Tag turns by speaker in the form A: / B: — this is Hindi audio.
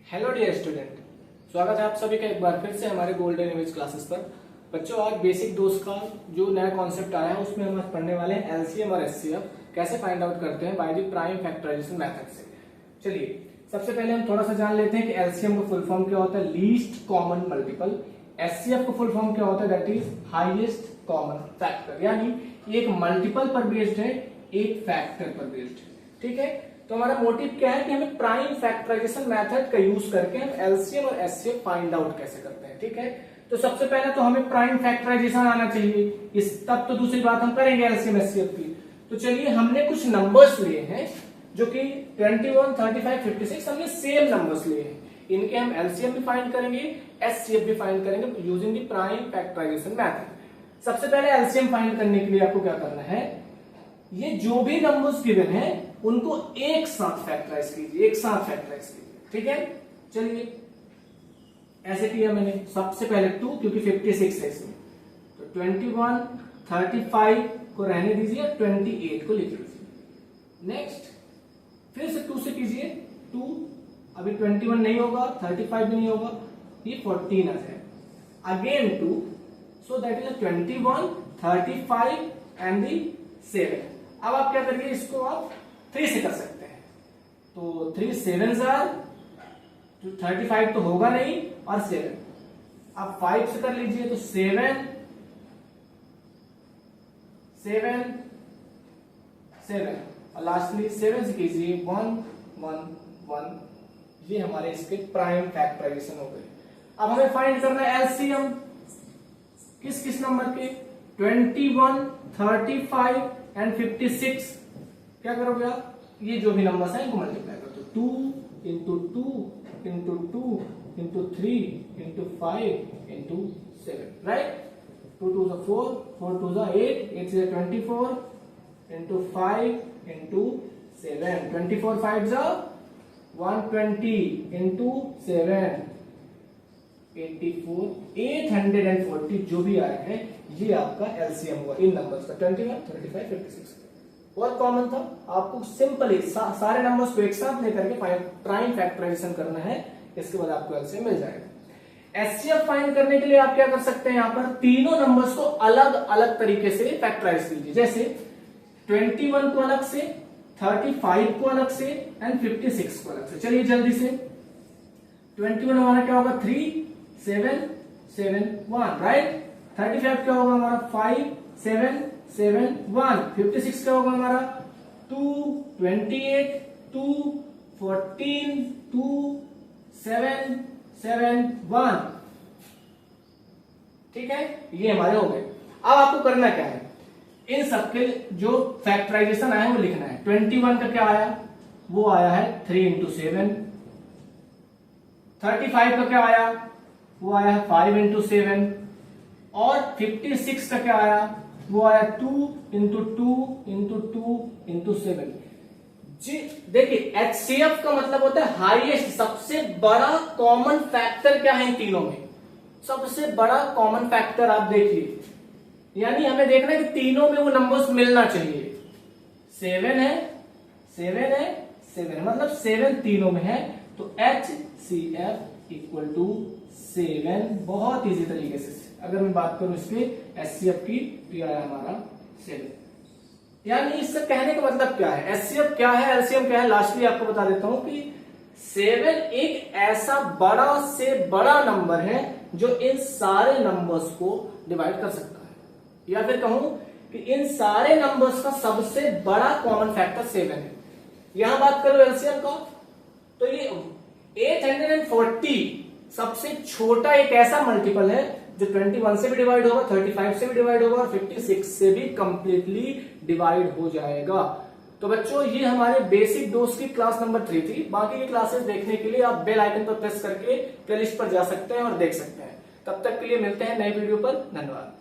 A: हेलो डियर स्टूडेंट, स्वागत है आप सभी का एक बार फिर से हमारे गोल्डन इमेज क्लासेस पर। बच्चों, आज बेसिक डोज का जो नया कॉन्सेप्ट आया है उसमें हम आज पढ़ने वाले हैं एलसीएम और एचसीएफ कैसे फाइंड आउट करते हैं by the prime factorization method से। चलिए सबसे पहले हम थोड़ा सा जान लेते हैं कि एलसीएम का फुल फॉर्म क्या होता है, लीस्ट कॉमन मल्टीपल। एचसीएफ का फुल फॉर्म क्या होता है, that is highest common factor. यानी एक मल्टीपल पर बेस्ड है, एक फैक्टर पर बेस्ड है। ठीक है, तो हमारा मोटिव क्या है कि हमें प्राइम फैक्टराइजेशन मेथड का यूज करके हम एलसीएम और एचसीएफ फाइंड आउट कैसे करते हैं। ठीक है, तो सबसे पहले तो हमें प्राइम फैक्टराइजेशन आना चाहिए, इस तब तो दूसरी बात हम करेंगे एलसीएम एचसीएफ की। तो चलिए, हमने कुछ नंबर्स लिए हैं जो कि 21, 35, 56 हमने सेम नंबर्स लिए हैं। इनके हम एलसीएम भी फाइंड करेंगे, एचसीएफ भी फाइंड करेंगे using the prime factorization method. सबसे पहले एलसीएम फाइंड करने के लिए आपको क्या करना है, ये जो भी नंबर्स गिवन है उनको एक साथ फैक्टराइज कीजिए, एक साथ फैक्टराइज कीजिए। ठीक है, चलिए ऐसे किया मैंने। सबसे पहले 2, क्योंकि 56 है इसमें, तो 21, 35 को रहने दीजिए, 28 को लिख लीजिए। नेक्स्ट फिर से 2 से कीजिए, 2 अभी 21 नहीं होगा, 35 भी नहीं होगा, ये 14 आ जाए। Again 2, so that is 21, 35 and the 7। अब आप क्या करिए, इसको आप 3 से कर सकते हैं। तो 3 7 35 तो होगा नहीं, और 7 आप 5 से कर लीजिए, तो 7 7 7 और लास्टली 7 से कीजिए 1 1 1। ये हमारे इसके प्राइम फैक्टराइजेशन हो गए। अब हमें फाइंड करना है एलसीएम किस किस नंबर के, 21, 35 एंड 56। क्या करोगे आप, ये जो भी नंबर्स हैं इनको मल्टीप्लाई कर दो। 2 into 2 into 2 into 3 into 5 into 7, right. 2 2 4, 4 2 8, 8 से 24 इंटू 5 इंटू 7, 24 5 120 इंटू 7, 84, 840 जो भी आया है ये आपका एलसीएम हुआ इन नंबर्स का, 21, 35, 56। बहुत कॉमन था, आपको सिंपली सारे नंबर्स को एक साथ लेकर के प्राइम फैक्टराइजेशन करना है, इसके बाद आपको एलसीएम मिल जाएगा। एचसीएफ फाइंड करने के लिए आप क्या कर सकते हैं, यहां पर तीनों नंबर्स को अलग अलग तरीके से फैक्टराइज कीजिए। जैसे 21 को अलग से, 35 को अलग से एंड 56 को अलग से। चलिए जल्दी से, 21 हमारा क्या होगा, 3 7 7 1, राइट। 35 क्या होगा हमारा, 5 7 7 1। 56 क्या होगा हमारा, 2 28 2 14 2 7 7 1। ठीक है, ये हमारे हो गए। अब आपको करना क्या है, इन सबके जो फैक्टराइजेशन आया है वो लिखना है। 21 का क्या आया, वो आया है 3 इंटू 7। 35 का क्या आया, वो आया है 5 इंटू 7। और 56 का क्या आया, वो आया 2 इंटू 2 इंटू 2 इंटू 7। जी देखिए, एचसीएफ का मतलब होता है हाईएस्ट, सबसे बड़ा कॉमन फैक्टर क्या है इन तीनों में, सबसे बड़ा कॉमन फैक्टर आप देखिए। यानी हमें देखना है कि तीनों में वो नंबर्स मिलना चाहिए। 7 है 7 है 7, मतलब 7 तीनों में है, तो एचसीएफ इक्वल टू 7। बहुत इजी तरीके से अगर मैं बात करूं इसके एचसीएफ की, तो यह है हमारा 7। यानी इससे कहने का मतलब क्या है, एचसीएफ क्या है, एलसीएम क्या है, लास्टली आपको बता देता हूं कि 7 एक ऐसा बड़ा से बड़ा नंबर है जो इन सारे नंबर्स को डिवाइड कर सकता है। या फिर कहूं कि इन सारे नंबर्स का सबसे बड़ा कॉमन फैक्टर 7 है। यहां बात करो एलसीएम का, तो ये 840 सबसे छोटा एक ऐसा मल्टीपल है जो 21 से भी डिवाइड होगा, 35 से भी डिवाइड होगा और 56 से भी कंप्लीटली डिवाइड हो जाएगा। तो बच्चों, ये हमारे बेसिक डोज की क्लास नंबर 3 थी। बाकी की क्लासेस देखने के लिए आप बेल आइकन पर प्रेस करके प्लेलिस्ट पर जा सकते हैं और देख सकते हैं। तब तक के लिए मिलते हैं नए वीडियो पर। धन्यवाद।